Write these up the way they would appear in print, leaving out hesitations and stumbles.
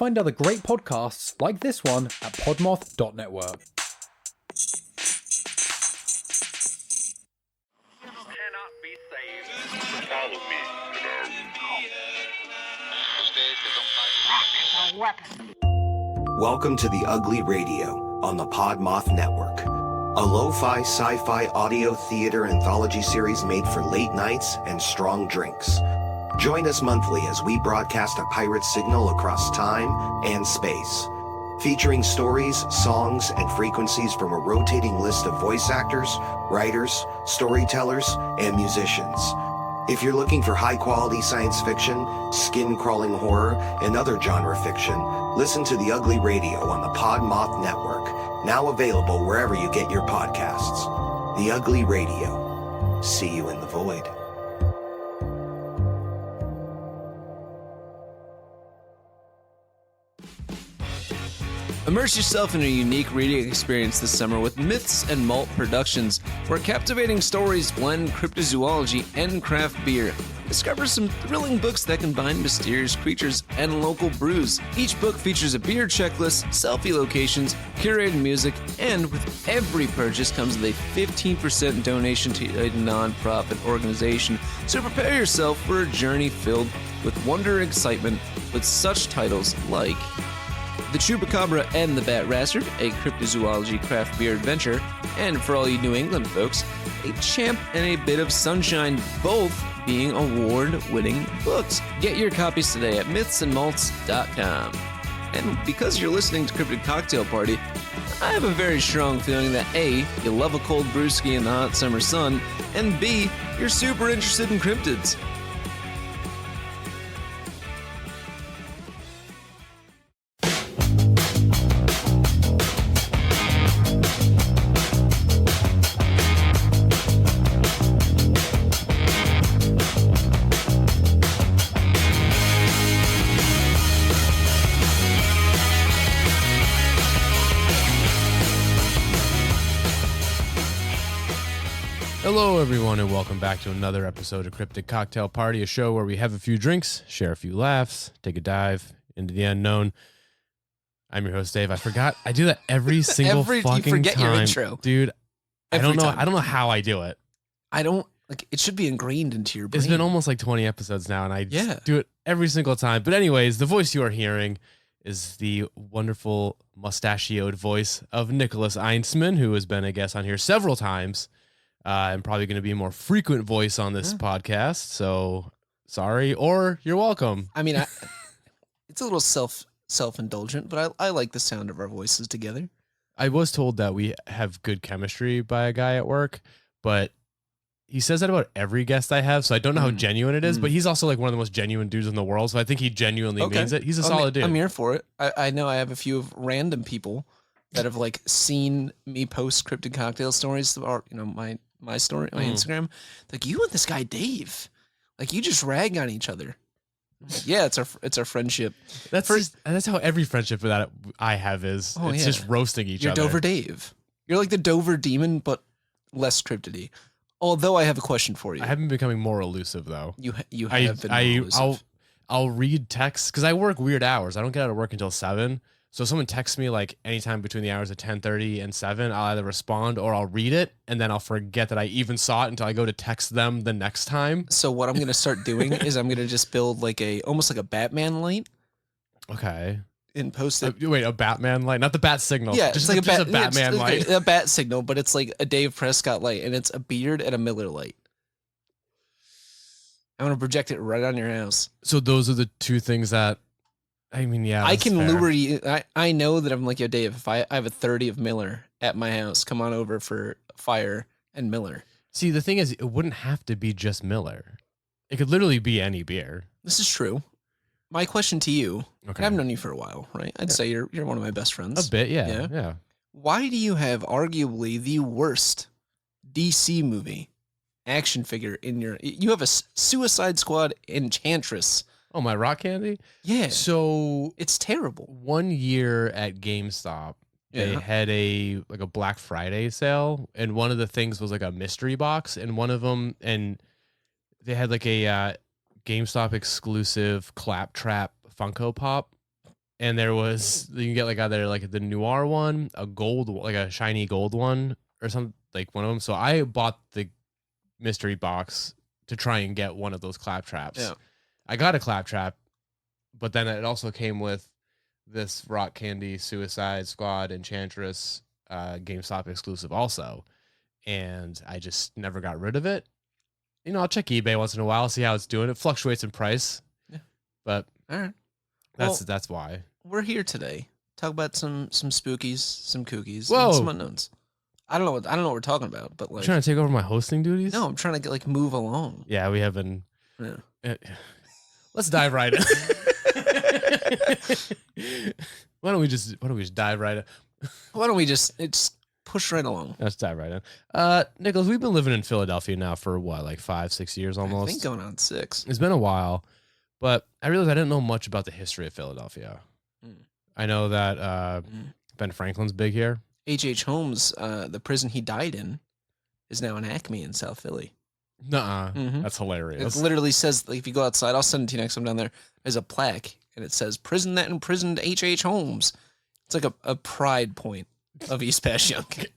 Find other great podcasts like this one at podmoth.network. Cannot be saved. Follow me Welcome to The Ugly Radio on the Podmoth Network, a lo-fi sci-fi audio theater anthology series made for late nights and strong drinks. Join us monthly as we broadcast a pirate signal across time and space, featuring stories, songs, and frequencies from a rotating list of voice actors, writers, storytellers, and musicians. If you're looking for high-quality science fiction, skin-crawling horror, and other genre fiction, listen to The Ugly Radio on the Podmoth Network, now available wherever you get your podcasts. The Ugly Radio. See you in the void. Immerse yourself in a unique reading experience this summer with Myths and Malt Productions, where captivating stories blend cryptozoology and craft beer. Discover some thrilling books that combine mysterious creatures and local brews. Each book features a beer checklist, selfie locations, curated music, and with every purchase comes with a 15% donation to a non-profit organization. So prepare yourself for a journey filled with wonder and excitement with such titles like The Chupacabra and the Bat Rastard, a cryptozoology craft beer adventure, and for all you New England folks, A Champ and a Bit of Sunshine, both being award-winning books. Get your copies today at mythsandmalts.com. And because you're listening to Cryptid Cocktail Party, I have a very strong feeling that A, you love a cold brewski in the hot summer sun, and B, you're super interested in cryptids. Hello, everyone, and welcome back to another episode of Cryptid Cocktail Party, a show where we have a few drinks, share a few laughs, take a dive into the unknown. I'm your host, Dave. I forgot. I do that every single fucking you forget time. your intro. Dude, Every I don't know. time. I don't know how I do it. I don't, like, it should be ingrained into your brain. It's been almost like 20 episodes now, and I do it every single time. But anyways, the voice you are hearing is the wonderful mustachioed voice of Nick Einstman, who has been a guest on here several times. And probably going to be a more frequent voice on this podcast. So sorry, or you're welcome. I mean, it's a little self-indulgent, but I like the sound of our voices together. I was told that we have good chemistry by a guy at work, but he says that about every guest I have. So I don't know how genuine it is, but he's also like one of the most genuine dudes in the world. So I think he genuinely means it. He's a solid dude. I'm here for it. I know I have a few of random people that have like seen me post Cryptid Cocktail stories, or my story, my Instagram. Like, you and this guy Dave, like, you just rag on each other. Like, yeah, it's our friendship. That's how every friendship that I have is. It's just roasting each other. You're Dover Dave. You're like the Dover Demon, but less cryptidy. Although I have a question for you. I haven't been becoming more elusive though. You have been more elusive. I'll read texts because I work weird hours. I don't get out of work until 7. So if someone texts me like anytime between the hours of 10:30 and 7, I'll either respond or I'll read it, and then I'll forget that I even saw it until I go to text them the next time. So what I'm gonna start doing is I'm gonna just build like almost like a Batman light. Okay. And post it. Wait, a Batman light, not the bat signal. Yeah, just it's like a Batman light. A bat signal, but it's like a Dave Prescott light, and it's a beard and a Miller light. I'm gonna project it right on your house. So those are the two things that. I mean, yeah, I can lure you. I know that I'm like, yo, Dave, if I have a 30 of Miller at my house, come on over for fire and Miller. See, the thing is, it wouldn't have to be just Miller. It could literally be any beer. This is true. My question to you, okay. I've known you for a while, right? I'd say you're one of my best friends. A bit, yeah. Why do you have arguably the worst DC movie action figure in your... You have a Suicide Squad Enchantress. Oh, my rock candy? Yeah. So it's terrible. One year at GameStop, they had a Black Friday sale, and one of the things was like a mystery box, and one of them, and they had like a GameStop exclusive Claptrap Funko Pop, and you can get like either like the noir one, a gold, like a shiny gold one, or something, like one of them. So I bought the mystery box to try and get one of those claptraps. Yeah. I got a claptrap, but then it also came with this Rock Candy Suicide Squad Enchantress GameStop exclusive also, and I just never got rid of it. You know, I'll check eBay once in a while, see how it's doing. It fluctuates in price. Yeah. But all right. That's why. We're here today. Talk about some spookies, some kookies, Whoa. and some unknowns. I don't know what we're talking about, but like You're trying to take over my hosting duties? no, I'm trying to get like move along. Yeah, we have been. Yeah. Let's dive right in. Why don't we just dive right in? Why don't we just push right along? Let's dive right in. Nicholas, we've been living in Philadelphia now for what, like 5-6 years almost? I think going on 6. It's been a while, but I realized I didn't know much about the history of Philadelphia. I know that Ben Franklin's big here. H.H. Holmes, the prison he died in, is now an Acme in South Philly. Nuh-uh. That's hilarious. It literally says, like, if you go outside, I'll send it to you next time down there. There's a plaque, and it says, "Prison that imprisoned H.H. Holmes." It's like a pride point of East Passyunk.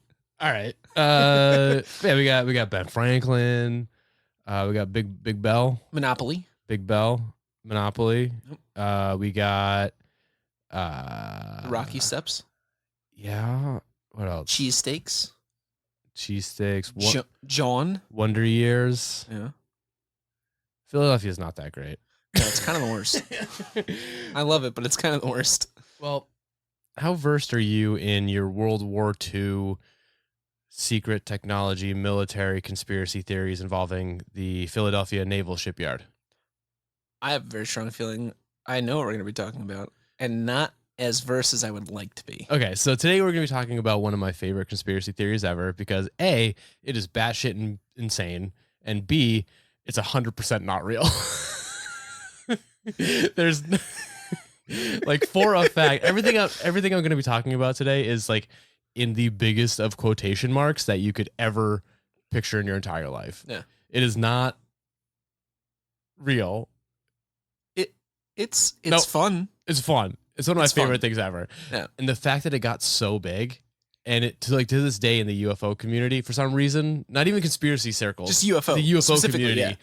All right. Yeah, we got Ben Franklin. We got Big Bell. Monopoly. Big Bell. Monopoly. We got Rocky Steps. Yeah. What else? Cheesesteaks. John. Wonder Years. Yeah. Philadelphia's not that great. No, it's kind of the worst. I love it, but it's kind of the worst. Well, how versed are you in your World War II secret technology, military conspiracy theories involving the Philadelphia Naval Shipyard? I have a very strong feeling I know what we're going to be talking about, and not as versed as I would like to be. Okay, so today we're going to be talking about one of my favorite conspiracy theories ever because A, it is batshit insane, and B, it's 100% not real. There's like, for a fact, everything I'm going to be talking about today is like in the biggest of quotation marks that you could ever picture in your entire life. Yeah. It is not real. It's No. fun. It's fun. It's one of my favorite things ever. Yeah. And the fact that it got so big, and it to this day in the UFO community, for some reason, not even conspiracy circles, Just UFO. the UFO specifically, community yeah.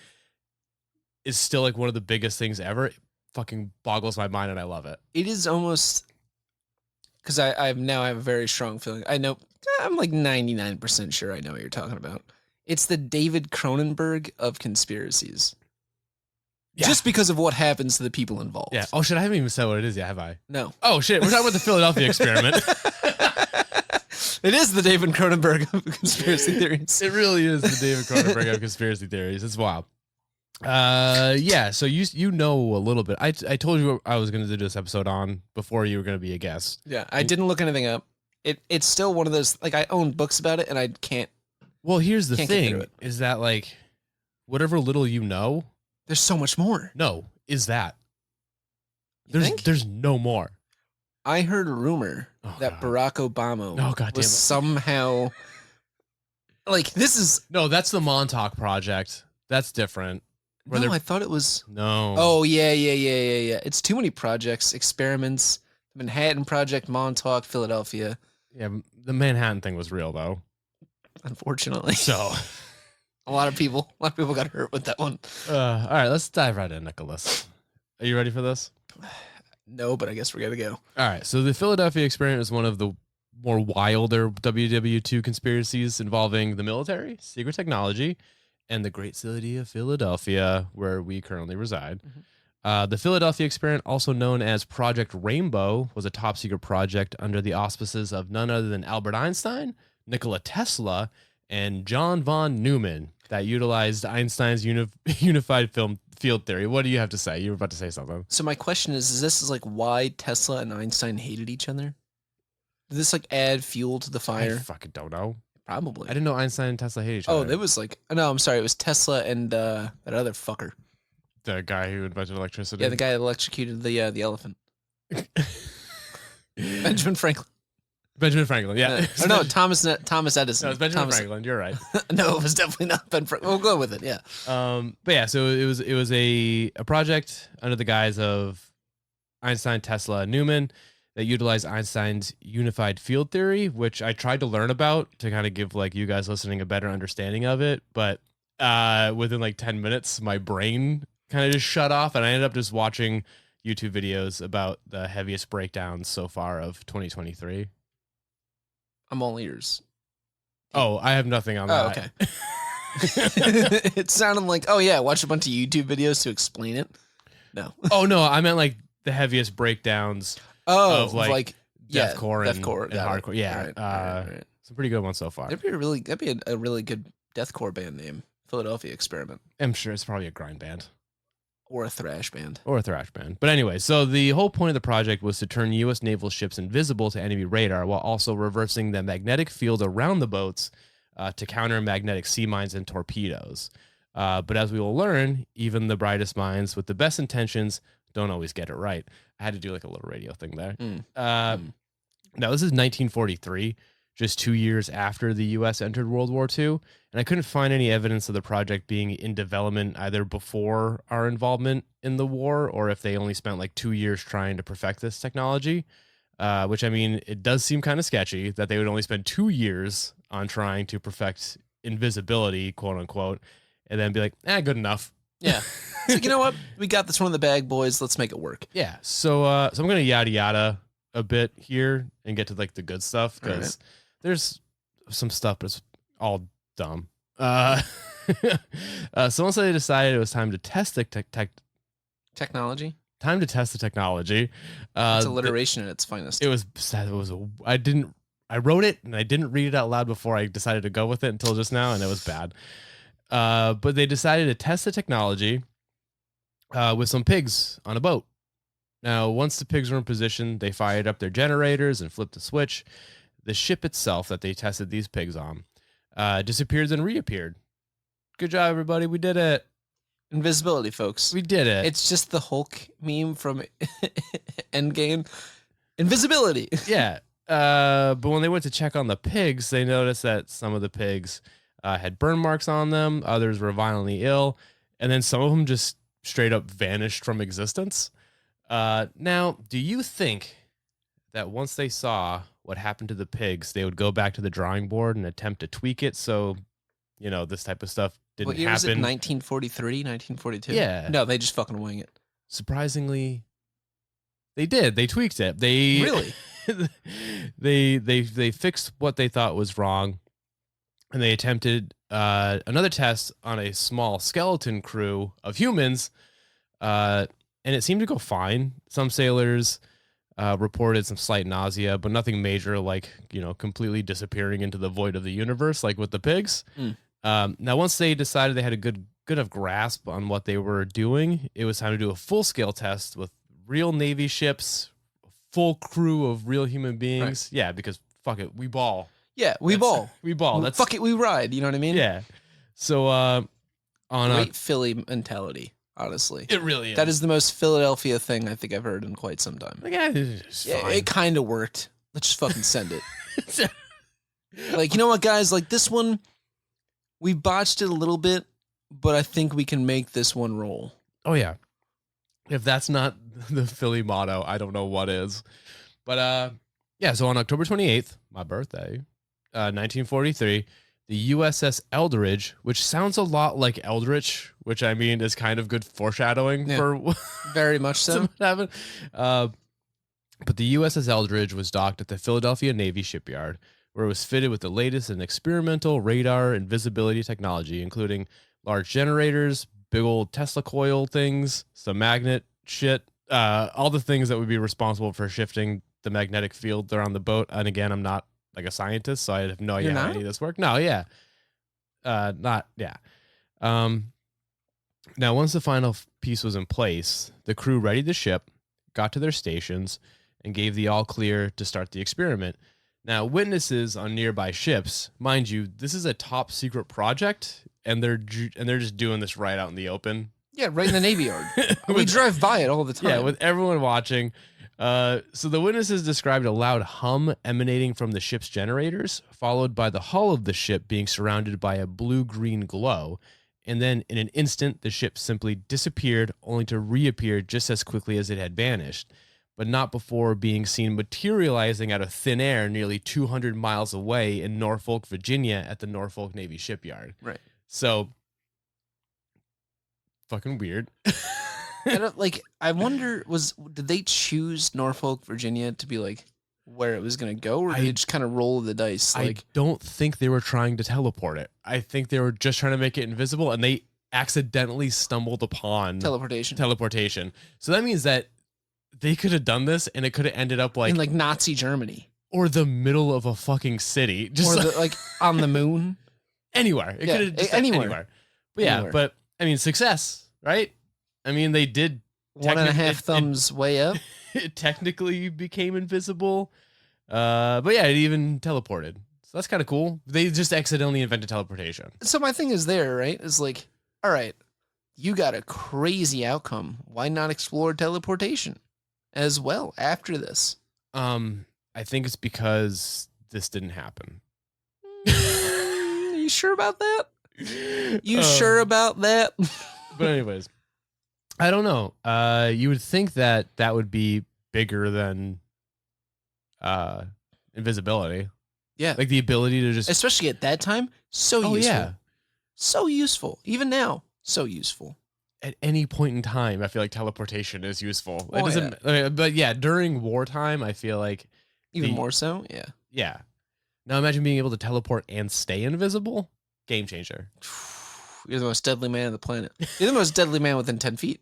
is still like one of the biggest things ever. It fucking boggles my mind, and I love it. It is almost because I have a very strong feeling. I know I'm like 99% sure I know what you're talking about. It's the David Cronenberg of conspiracies. Yeah. Just because of what happens to the people involved. Yeah. Oh shit, I haven't even said what it is yet, have I? No. Oh shit, we're talking about the Philadelphia experiment. It is the David Cronenberg of conspiracy theories. It really is the David Cronenberg of conspiracy theories. It's wild. Yeah. So you know a little bit. I told you I was going to do this episode on before you were going to be a guest. Yeah, I didn't look anything up. It's still one of those, like, I own books about it and I can't. Well, here's the Can't get through thing: it. is that like whatever little you know, There's so much more. no, is that You think? there's no more. I heard a rumor Oh, that God. Barack Obama Oh, God damn was it. somehow like, this is. No, that's the Montauk Project. That's different. Where No, they're- I thought it was. No. Oh yeah. It's too many projects, experiments. The Manhattan Project, Montauk, Philadelphia. Yeah, the Manhattan thing was real though. Unfortunately, So, a lot of people got hurt with that one. all right, let's dive right in, Nicholas. Are you ready for this? No, but I guess we're gonna go. All right. So the Philadelphia experiment is one of the more wilder WW2 conspiracies involving the military, secret technology, and the great city of Philadelphia, where we currently reside. The Philadelphia experiment, also known as Project Rainbow, was a top secret project under the auspices of none other than Albert Einstein, Nikola Tesla, and John von Neumann that utilized Einstein's unified field theory. What do you have to say? You were about to say something. So my question is this like why Tesla and Einstein hated each other? Did this like add fuel to the I fire? fucking don't know. Probably. I didn't know Einstein and Tesla hate each Oh, other. it was like no, I'm sorry, it was Tesla and that other fucker. The guy who invented electricity. Yeah, the guy that electrocuted the elephant. Benjamin Franklin. Benjamin Franklin, yeah. Or no, Thomas Edison. No, it's Benjamin Thomas- Franklin. You're right. No, it was definitely not Ben Franklin. We'll go with it. Yeah. But yeah, so it was a project under the guise of Einstein, Tesla, and Newman that utilize Einstein's unified field theory, which I tried to learn about to kind of give like you guys listening a better understanding of it. But within like 10 minutes, my brain kind of just shut off, and I ended up just watching YouTube videos about the heaviest breakdowns so far of 2023. I'm all ears. Oh, I have nothing on that. Okay. It sounded like, oh yeah, watch a bunch of YouTube videos to explain it. No. Oh no, I meant like the heaviest breakdowns of like deathcore and hardcore. Yeah, right. Some pretty good ones so far. That'd be a really good deathcore band name. Philadelphia Experiment. I'm sure it's probably a grind band. Or a thrash band. But anyway, so the whole point of the project was to turn U.S. naval ships invisible to enemy radar while also reversing the magnetic field around the boats to counter magnetic sea mines and torpedoes. But as we will learn, even the brightest minds with the best intentions don't always get it right. I had to do like a little radio thing there. Now, this is 1943, just 2 years after the U.S. entered World War II, and I couldn't find any evidence of the project being in development either before our involvement in the war or if they only spent like 2 years trying to perfect this technology, which, I mean, it does seem kind of sketchy that they would only spend 2 years on trying to perfect invisibility, quote unquote, and then be like, good enough. Yeah. So you know what? We got this one in the bag, boys. Let's make it work. Yeah. So I'm going to yada yada a bit here and get to like the good stuff because there's some stuff that's all dumb. So once they decided it was time to test the technology. Time to test the technology. It's alliteration at its finest. I wrote it and I didn't read it out loud before I decided to go with it until just now, and it was bad. But they decided to test the technology with some pigs on a boat. Now, once the pigs were in position, they fired up their generators and flipped the switch. The ship itself that they tested these pigs on disappeared and reappeared. Good job, everybody. We did it. Invisibility, folks. We did it. It's just the Hulk meme from Endgame. Invisibility. Yeah. But when they went to check on the pigs, they noticed that some of the pigs had burn marks on them. Others were violently ill. And then some of them just straight up vanished from existence. Now, do you think that once they saw what happened to the pigs, they would go back to the drawing board and attempt to tweak it so, this type of stuff didn't happen? What year happen? is it? 1943, 1942? Yeah. No, they just fucking wing it. Surprisingly, they did. They tweaked it. They really? they fixed what they thought was wrong, and they attempted another test on a small skeleton crew of humans, and it seemed to go fine. Some sailors reported some slight nausea, but nothing major, like completely disappearing into the void of the universe, like with the pigs. Now, once they decided they had a good enough grasp on what they were doing, it was time to do a full scale test with real Navy ships, full crew of real human beings. Right. Yeah, because fuck it, we ball. Yeah, we ball. We ball. That's fuck it, we ride. You know what I mean? Yeah. So on great Philly mentality. Honestly, it really is. That is the most Philadelphia thing I think I've heard in quite some time. Like, it kind of worked. Let's just fucking send it. Like, you know what, guys? Like, this one, we botched it a little bit, but I think we can make this one roll. Oh, yeah. If that's not the Philly motto, I don't know what is. But, yeah, so on October 28th, my birthday, 1943, the USS Eldridge, which sounds a lot like Eldritch, which I mean is kind of good foreshadowing for very much so. Happen. But the USS Eldridge was docked at the Philadelphia Navy shipyard, where it was fitted with the latest in experimental radar and visibility technology, including large generators, big old Tesla coil things, some magnet shit, all the things that would be responsible for shifting the magnetic field around the boat. And again, I'm not like a scientist, so I have no idea how any of this work. No, yeah. Now, once the final piece was in place, the crew readied the ship, got to their stations, and gave the all clear to start the experiment. Now, witnesses on nearby ships, mind you, this is a top secret project, and they're just doing this right out in the open. Yeah, right in the Navy Yard. We drive by it all the time. Yeah, with everyone watching. So the witnesses described a loud hum emanating from the ship's generators, followed by the hull of the ship being surrounded by a blue-green glow. And then in an instant, the ship simply disappeared, only to reappear just as quickly as it had vanished. but not before being seen materializing out of thin air nearly 200 miles away in Norfolk, Virginia at the Norfolk Navy Shipyard. Right. So, fucking weird. I wonder, did they choose Norfolk, Virginia to be like where it was going to go, or did they just kind of roll the dice? I don't think they were trying to teleport it. I think they were just trying to make it invisible, and they accidentally stumbled upon teleportation. So that means that they could have done this, and it could have ended up like in like Nazi Germany or the middle of a fucking city, just or like on the moon, anywhere. It could have anywhere. But yeah, Anywhere. but I mean, success, right? I mean, they did 1.5 thumbs way up. It technically became invisible, but yeah, it even teleported. So that's kind of cool. They just accidentally invented teleportation. So my thing is there, right? Is like, all right, you got a crazy outcome. Why not explore teleportation as well after this? I think it's because this didn't happen. Are you sure about that? You sure about that? But anyways, I don't know. You would think that would be bigger than invisibility. Yeah. Like the ability to just, especially at that time, so useful. Yeah. So useful. Even now, so useful. At any point in time, I feel like teleportation is useful. Oh, it doesn't, but yeah, during wartime, I feel like even more so. Yeah. Yeah. Now imagine being able to teleport and stay invisible. Game changer. You're the most deadly man on the planet. You're the most deadly man within 10 feet.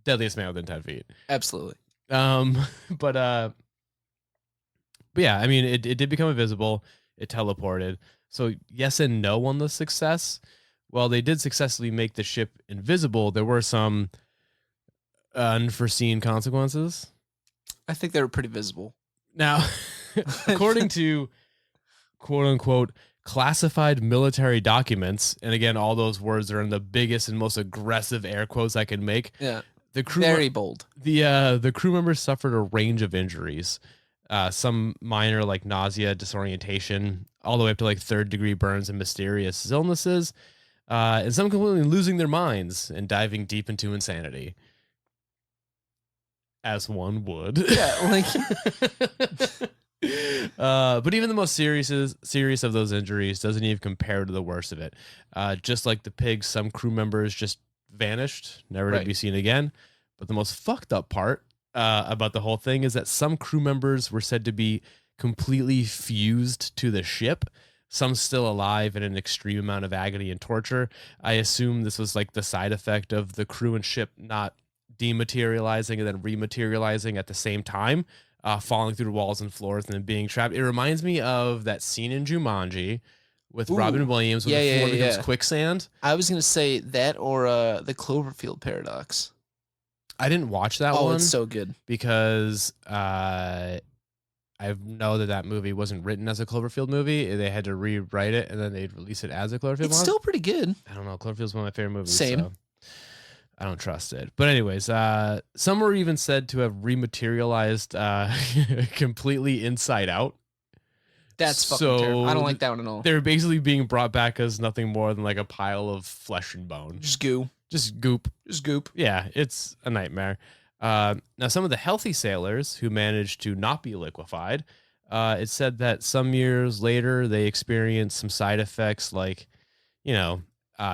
Deadliest man within 10 feet. Absolutely. But yeah, I mean, it did become invisible. It teleported. So yes and no on the success. While they did successfully make the ship invisible, there were some unforeseen consequences. I think they were pretty visible. Now, according to quote unquote classified military documents, and again, all those words are in the biggest and most aggressive air quotes I can make. Yeah. The crew very bold. The crew members suffered a range of injuries. Some minor like nausea, disorientation, all the way up to like 3rd-degree burns and mysterious illnesses. And some completely losing their minds and diving deep into insanity. As one would. Yeah, like but even the most serious of those injuries doesn't even compare to the worst of it. Just like the pigs, some crew members just vanished, never to be seen again. But the most fucked up part about the whole thing is that some crew members were said to be completely fused to the ship. Some still alive in an extreme amount of agony and torture. I assume this was like the side effect of the crew and ship not dematerializing and then rematerializing at the same time, falling through the walls and floors and then being trapped. It reminds me of that scene in Jumanji with Robin Williams when the floor becomes quicksand. I was going to say that or the Cloverfield paradox. I didn't watch that one. Oh, it's so good. Because I know that movie wasn't written as a Cloverfield movie. They had to rewrite it, and then they'd release it as a Cloverfield movie. It's still pretty good. I don't know. Cloverfield's one of my favorite movies. Same. So I don't trust it. But anyways, some were even said to have rematerialized completely inside out. That's fucking terrible. I don't like that one at all. They're basically being brought back as nothing more than like a pile of flesh and bone. Just goo. Just goop. Just goop. Yeah, it's a nightmare. Now, some of the healthy sailors who managed to not be liquefied, it said that some years later they experienced some side effects like,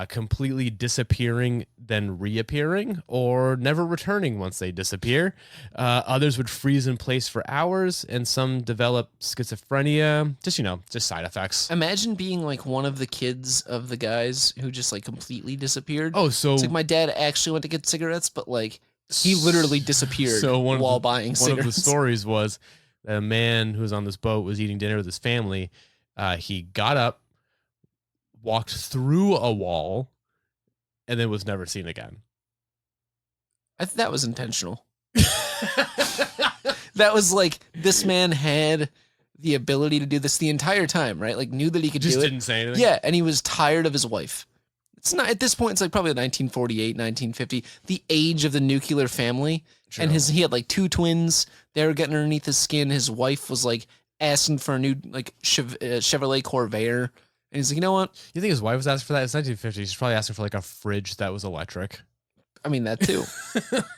completely disappearing, then reappearing, or never returning once they disappear. Others would freeze in place for hours, and some develop schizophrenia. Just side effects. Imagine being like one of the kids of the guys who just like completely disappeared. Oh, so it's like my dad actually went to get cigarettes, but like he literally disappeared while buying cigarettes. One of the stories was that a man who was on this boat was eating dinner with his family. He got up, walked through a wall, and then was never seen again. That was intentional. That was like, this man had the ability to do this the entire time, right? Like knew that he could do it. Just didn't say anything. Yeah, and he was tired of his wife. It's not, at this point, it's like probably 1948, 1950, the age of the nuclear family. True. And he had like 2 twins. They were getting underneath his skin. His wife was like asking for a new like Chevrolet Corvair. And he's like, you know what? You think his wife was asking for that? It's 1950s. She's probably asking for like a fridge that was electric. I mean, that too.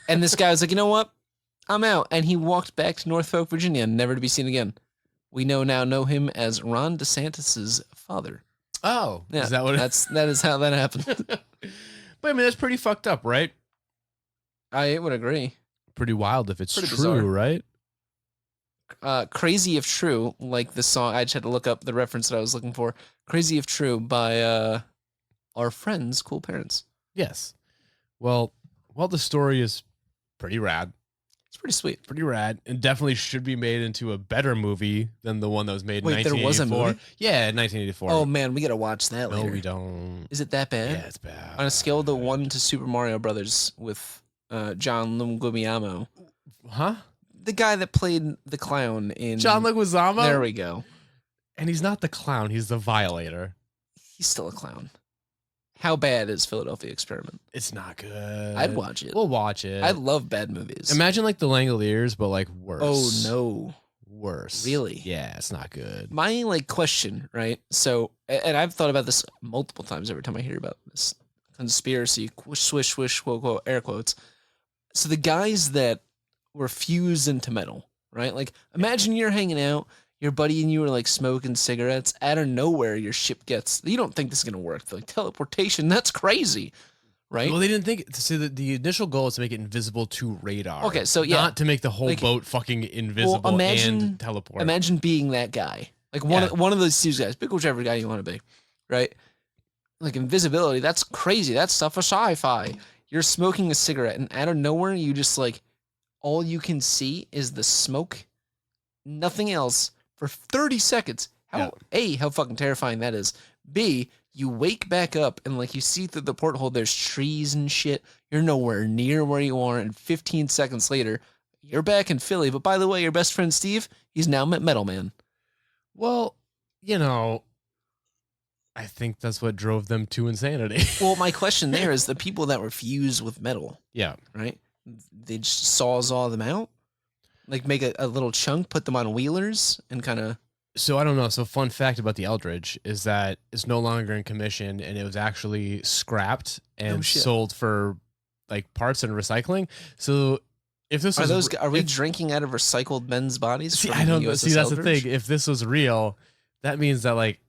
And this guy was like, you know what? I'm out. And he walked back to Norfolk, Virginia, never to be seen again. We know him as Ron DeSantis's father. Oh, Yeah, is that what that is how that happened. But I mean, that's pretty fucked up, right? I would agree. Pretty wild if it's Pretty true, bizarre. right? Crazy if true, like the song. I just had to look up the reference that I was looking for. Crazy if true by our friends, Cool Parents. Yes. Well, the story is pretty rad. It's pretty sweet. Pretty rad. And definitely should be made into a better movie than the one that was made in 1984. There was a movie? Yeah, 1984. Oh, man, we got to watch that later. No, we don't. Is it that bad? Yeah, it's bad. On a scale of 1 to Super Mario Brothers with John Leguizamo. Huh? The guy that played the clown in... John Leguizamo? There we go. And he's not the clown. He's the violator. He's still a clown. How bad is Philadelphia Experiment? It's not good. I'd watch it. We'll watch it. I love bad movies. Imagine like the Langoliers, but like worse. Oh, no. Worse. Really? Yeah, it's not good. My like question, right? So, and I've thought about this multiple times every time I hear about this conspiracy, swish, swish, quote, quote, air quotes. So the guys that were fused into metal, right? Like imagine you're hanging out, your buddy and you are like smoking cigarettes. Out of nowhere, your ship gets, you don't think this is going to work. They're like teleportation, that's crazy, right? Well, they didn't think, so the initial goal is to make it invisible to radar. Okay, so yeah. Not to make the whole Like, boat fucking invisible and teleport. Imagine being that guy. Like one of those two guys, pick whichever guy you want to be, right? Like invisibility, that's crazy. That's stuff for sci-fi. You're smoking a cigarette and out of nowhere, you just like, all you can see is the smoke, nothing else for 30 seconds. How fucking terrifying that is. B, you wake back up and like you see through the porthole, there's trees and shit. You're nowhere near where you are. And 15 seconds later, you're back in Philly. But by the way, your best friend Steve, he's now Metal Man. Well, you know, I think that's what drove them to insanity. Well, my question there is the people that were fused with metal. Yeah. Right? They just sawzall them out? Like make a little chunk, put them on wheelers and kind of... So I don't know. So fun fact about the Eldridge is that it's no longer in commission and it was actually scrapped and sold for like parts and recycling. So if this are we drinking out of recycled men's bodies? See, I don't know. See, that's the thing. If this was real, that means that like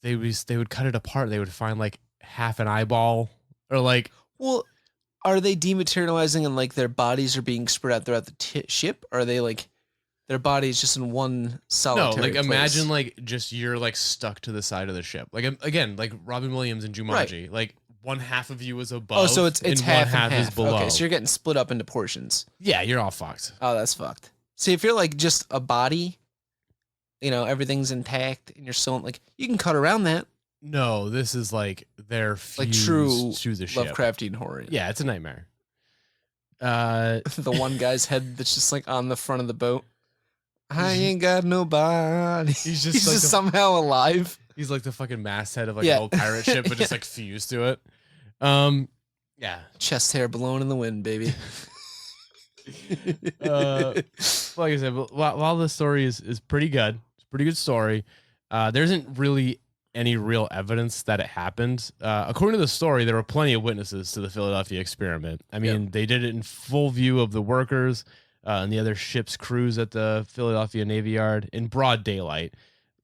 they would cut it apart. They would find like half an eyeball or like... Well... Are they dematerializing and like their bodies are being spread out throughout the ship? Or are they like their bodies just in one solitary place? Imagine like just you're like stuck to the side of the ship. Like again, like Robin Williams and Jumanji. Right. Like one half of you is above. Oh, so it's half one half is below. Okay, so you're getting split up into portions. Yeah, you're all fucked. Oh, that's fucked. See, if you're like just a body, you know, everything's intact and you're still like you can cut around that. No, this is like they're fused like true to the ship. Lovecraftian horror. Yeah, it's a nightmare. The one guy's head that's just like on the front of the boat. I ain't got nobody. He's just somehow alive. He's like the fucking masthead of like an old pirate ship, but just like fused to it. Yeah. Chest hair blowing in the wind, baby. Like I said, while the story is pretty good, it's a pretty good story. There isn't really any real evidence that it happened. According to the story, there were plenty of witnesses to the Philadelphia experiment. I mean, they did it in full view of the workers and the other ship's crews at the Philadelphia Navy Yard in broad daylight.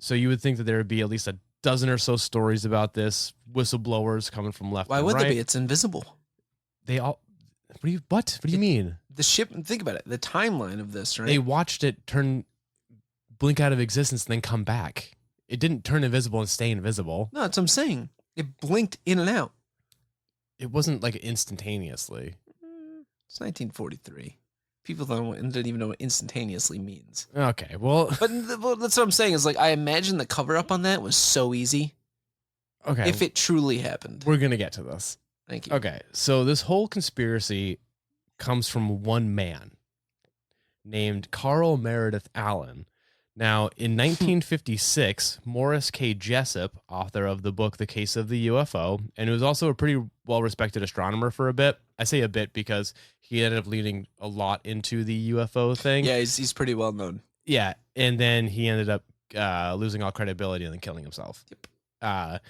So you would think that there would be at least a dozen or so stories about this, whistleblowers coming from left and right. Why would they be? It's invisible. They all... What do you mean? The ship, think about it, the timeline of this, right? They watched it blink out of existence and then come back. It didn't turn invisible and stay invisible. No, that's what I'm saying. It blinked in and out. It wasn't like instantaneously. It's 1943. People don't even know what instantaneously means. Okay, well... But that's what I'm saying is like, I imagine the cover-up on that was so easy. Okay. If it truly happened. We're going to get to this. Thank you. Okay, so this whole conspiracy comes from one man named Carl Meredith Allen. Now, in 1956, Morris K. Jessup, author of the book The Case of the UFO, and who was also a pretty well-respected astronomer for a bit. I say a bit because he ended up leading a lot into the UFO thing. Yeah, he's pretty well known. Yeah, and then he ended up losing all credibility and then killing himself. Yep.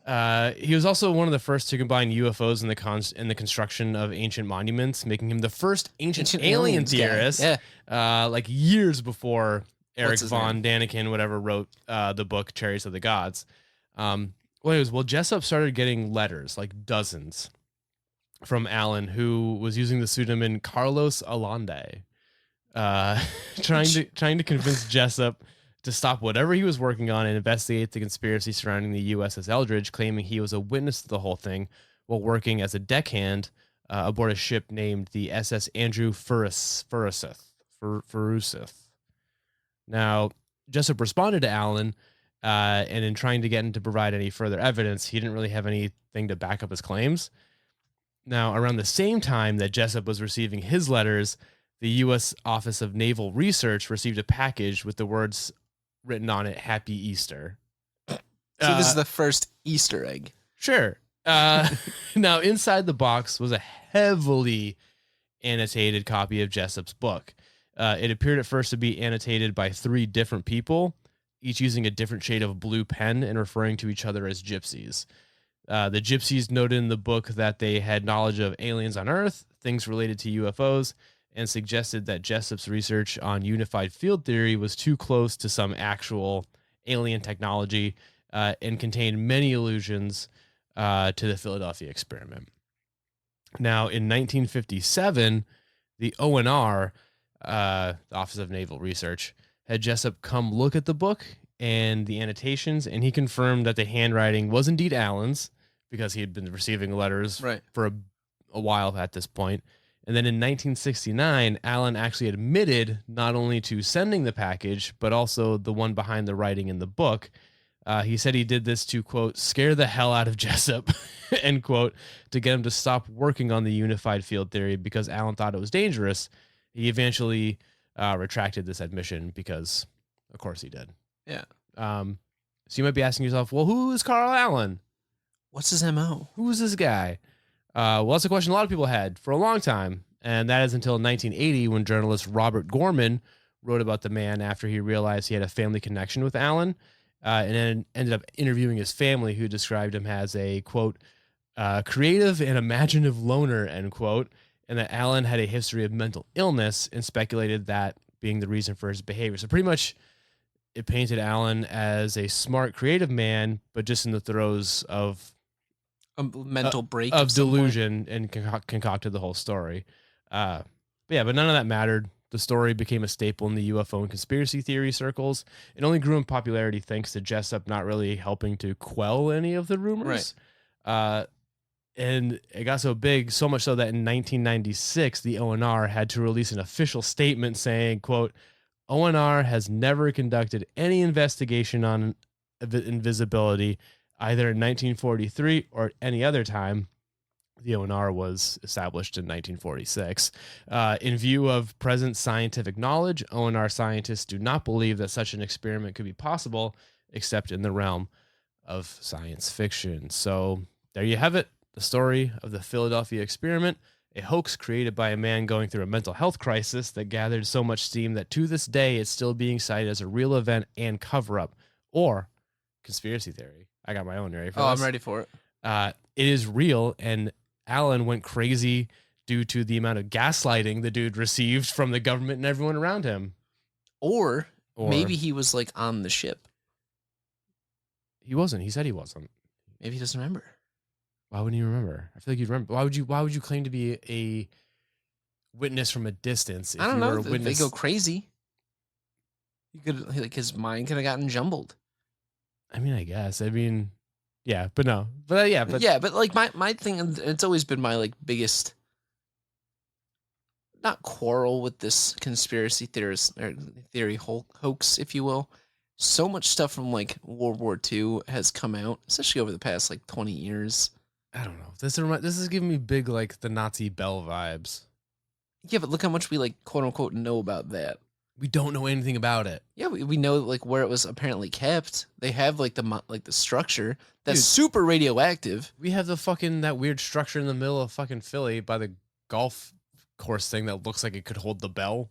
He was also one of the first to combine UFOs in the construction of ancient monuments, making him the first ancient alien theorist. Like years before Eric von Daniken, whatever, wrote the book Chariots of the Gods. Jessup started getting letters, like dozens, from Allen, who was using the pseudonym Carlos Allende, trying to convince Jessup to stop whatever he was working on and investigate the conspiracy surrounding the USS Eldridge, claiming he was a witness to the whole thing while working as a deckhand aboard a ship named the SS Andrew Furuseth. Now, Jessup responded to Allen, and in trying to get him to provide any further evidence, he didn't really have anything to back up his claims. Now, around the same time that Jessup was receiving his letters, the U.S. Office of Naval Research received a package with the words written on it, "Happy Easter." So this is the first Easter egg. Sure. Now, inside the box was a heavily annotated copy of Jessup's book. It appeared at first to be annotated by 3 different people, each using a different shade of blue pen and referring to each other as gypsies. The gypsies noted in the book that they had knowledge of aliens on Earth, things related to UFOs, and suggested that Jessup's research on unified field theory was too close to some actual alien technology and contained many allusions to the Philadelphia experiment. Now, in 1957, the ONR, the Office of Naval Research, had Jessup come look at the book and the annotations, and he confirmed that the handwriting was indeed Allen's, because he had been receiving letters for a while at this point. And then in 1969, Allen actually admitted not only to sending the package, but also the one behind the writing in the book. He said he did this to, quote, scare the hell out of Jessup, end quote, to get him to stop working on the unified field theory because Allen thought it was dangerous. He eventually retracted this admission because, of course, he did. Yeah. So you might be asking yourself, well, who is Carl Allen? What's his MO? Who is this guy? Well, that's a question a lot of people had for a long time, and that is until 1980 when journalist Robert Gorman wrote about the man after he realized he had a family connection with Allen, and then ended up interviewing his family, who described him as a, quote, creative and imaginative loner, end quote, and that Allen had a history of mental illness and speculated that being the reason for his behavior. So pretty much it painted Allen as a smart, creative man, but just in the throes of a mental break of delusion and concocted the whole story. But none of that mattered. The story became a staple in the UFO and conspiracy theory circles. It only grew in popularity thanks to Jessup not really helping to quell any of the rumors. And it got so big, so much so that in 1996, the ONR had to release an official statement saying, quote, ONR has never conducted any investigation on invisibility, either in 1943 or at any other time. The ONR was established in 1946. In view of present scientific knowledge, ONR scientists do not believe that such an experiment could be possible, except in the realm of science fiction. So there you have it, the story of the Philadelphia experiment, a hoax created by a man going through a mental health crisis that gathered so much steam that to this day it's still being cited as a real event and cover-up, or conspiracy theory. I got my own. Ready for this? I'm ready for it. It is real, and Allen went crazy due to the amount of gaslighting the dude received from the government and everyone around him. Or maybe he was like on the ship. He wasn't. He said he wasn't. Maybe he doesn't remember. Why wouldn't you remember? I feel like you'd remember. Why would you claim to be a witness from a distance? If I don't you know. were a witness? They go crazy. He could, like, his mind could have gotten jumbled. I mean, I guess. I mean, yeah, but no. But yeah, but like my thing, it's always been my like biggest, not quarrel with this conspiracy theory hoax, if you will. So much stuff from like World War II has come out, especially over the past like 20 years. I don't know. This is giving me big like the Nazi Bell vibes. Yeah, but look how much we like quote unquote know about that. We don't know anything about it. Yeah, we know like where it was apparently kept. They have like the structure that's super radioactive. We have the fucking that weird structure in the middle of fucking Philly by the golf course thing that looks like it could hold the bell.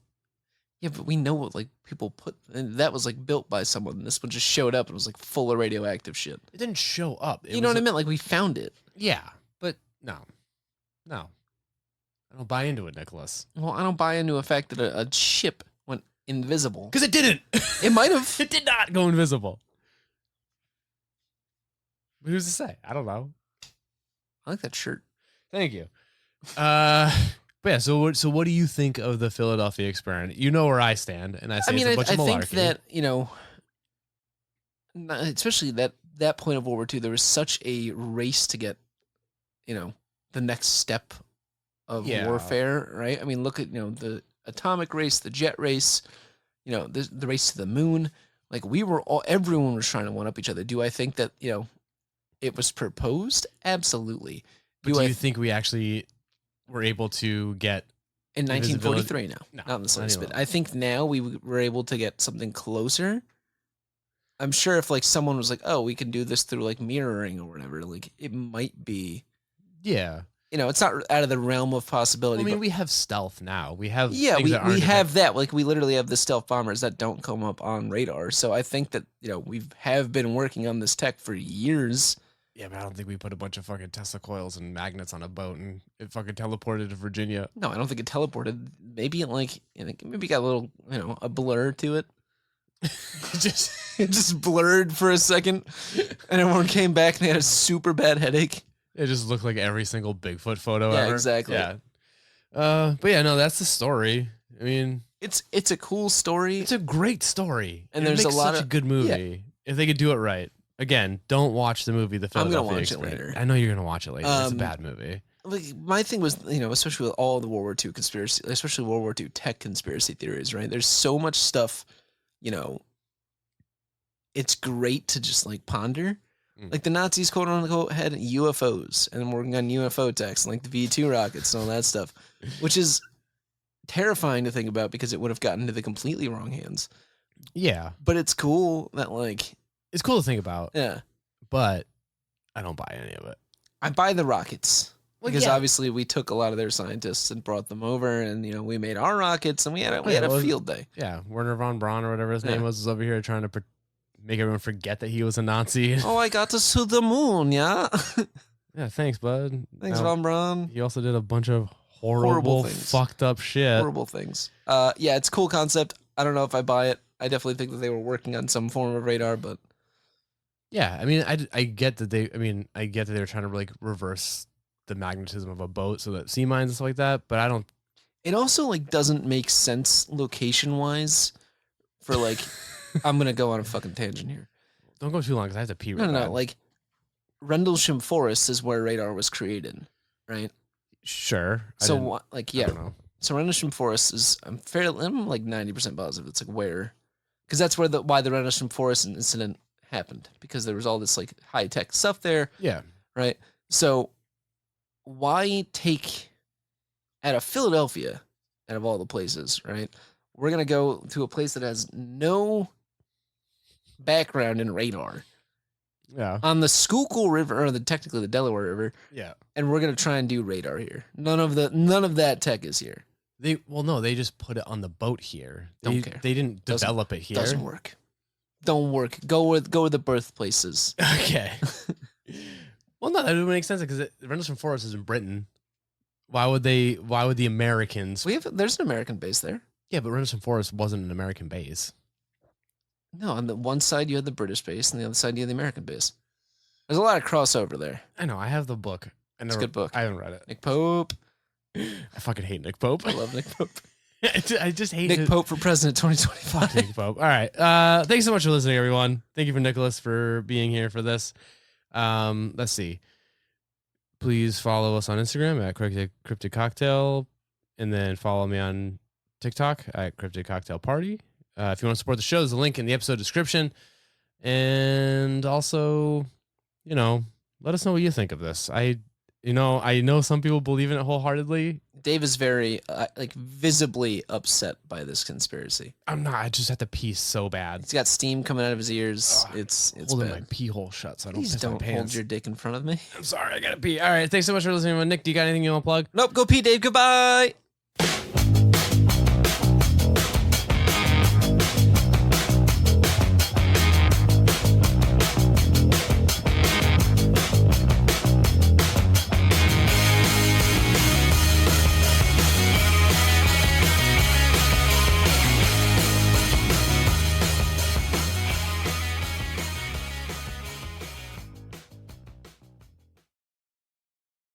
Yeah, but we know what like people put, and that was like built by someone. This one just showed up and was like full of radioactive shit. It didn't show up. You know what I meant? Like we found it. Yeah, but no. I don't buy into it, Nicholas. Well, I don't buy into the fact that a ship went invisible. Because it didn't. It might have. It did not go invisible. But who's to say? I don't know. I like that shirt. Thank you. But yeah, so what do you think of the Philadelphia experiment? You know where I stand, and I say it's a bunch of malarkey. I think that, you know, especially that point of World War II, there was such a race to get, you know, the next step of warfare, right? I mean, look at, you know, the atomic race, the jet race, you know, the race to the moon. Like everyone was trying to one up each other. Do I think that, you know, it was proposed? Absolutely. But do you think we actually were able to get in 1943? No, not in the slightest bit. I think now we were able to get something closer. I'm sure if like someone was like, "Oh, we can do this through like mirroring or whatever," like it might be. Yeah. You know, it's not out of the realm of possibility. I mean, we have stealth now. We have we have that. Like we literally have the stealth bombers that don't come up on radar. So I think that, you know, we have been working on this tech for years. Yeah, but I don't think we put a bunch of fucking Tesla coils and magnets on a boat and it fucking teleported to Virginia. No, I don't think it teleported. Maybe it like, you know, maybe got a little, you know, a blur to it. It just blurred for a second, and everyone came back and they had a super bad headache. It just looked like every single Bigfoot photo yeah, ever. Exactly. Yeah. But yeah, no, that's the story. I mean, it's a cool story. It's a great story, and there's a lot of good movie if they could do it right. Again, don't watch the movie The Philadelphia Experiment. It later. I know you're gonna watch it later. It's a bad movie. Like my thing was, you know, especially with all the World War II conspiracy, especially World War II tech conspiracy theories, right? There's so much stuff, you know. It's great to just like ponder. Like the Nazis, quote unquote, had UFOs and working on UFO techs, like the V2 rockets and all that stuff, which is terrifying to think about because it would have gotten into the completely wrong hands. Yeah. But it's cool that like... It's cool to think about. Yeah. But I don't buy any of it. I buy the rockets. Because obviously we took a lot of their scientists and brought them over and, you know, we made our rockets and we had a field day. Yeah. Werner von Braun or whatever his name was over here trying to make everyone forget that he was a Nazi. Oh, I got us to the moon, yeah? Yeah, thanks, bud. Thanks, Von Braun. He also did a bunch of horrible things. Fucked up shit. Horrible things. Yeah, it's a cool concept. I don't know if I buy it. I definitely think that they were working on some form of radar, but... Yeah, I mean, I get that they were trying to like reverse the magnetism of a boat so that sea mines and stuff like that, but I don't... It also like doesn't make sense location-wise for like... I'm gonna go on a fucking tangent here. Don't go too long because I have to pee. No. Like Rendlesham Forest is where radar was created, right? Sure. So like yeah. So Rendlesham Forest is I'm like 90% positive it's like where, because that's where why the Rendlesham Forest incident happened, because there was all this like high tech stuff there. Yeah. Right. So why take out of Philadelphia, out of all the places, right? We're gonna go to a place that has no background in radar. Yeah. On the Schuylkill River, or technically the Delaware River. Yeah. And we're gonna try and do radar here. None of that tech is here. They just put it on the boat here. Don't care. They didn't develop it here. Doesn't work. Don't work. Go where the birthplaces. Okay. Well, no, that would make sense because Rendlesham Forest is in Britain. Why would the Americans? There's an American base there. Yeah, but Rendlesham Forest wasn't an American base. No, on the one side you had the British base, and the other side you had the American base. There's a lot of crossover there. I know. I have the book. It's a good book. I haven't read it. Nick Pope. I fucking hate Nick Pope. I love Nick Pope. I just hate Nick Pope for president 2025. Fuck Nick Pope. All right. Thanks so much for listening, everyone. Thank you for Nicholas for being here for this. Let's see. Please follow us on Instagram at Cryptid Cocktail, and then follow me on TikTok at Cryptid Cocktail Party. If you want to support the show, there's a link in the episode description. And also, let us know what you think of this. I know some people believe in it wholeheartedly. Dave is very, visibly upset by this conspiracy. I'm not. I just have to pee so bad. He's got steam coming out of his ears. It's holding bad. my pee hole shut so I don't Please piss my don't pants. hold your dick in front of me. I'm sorry. I got to pee. All right. Thanks so much for listening. Nick, do you got anything you want to plug? Nope. Go pee, Dave. Goodbye.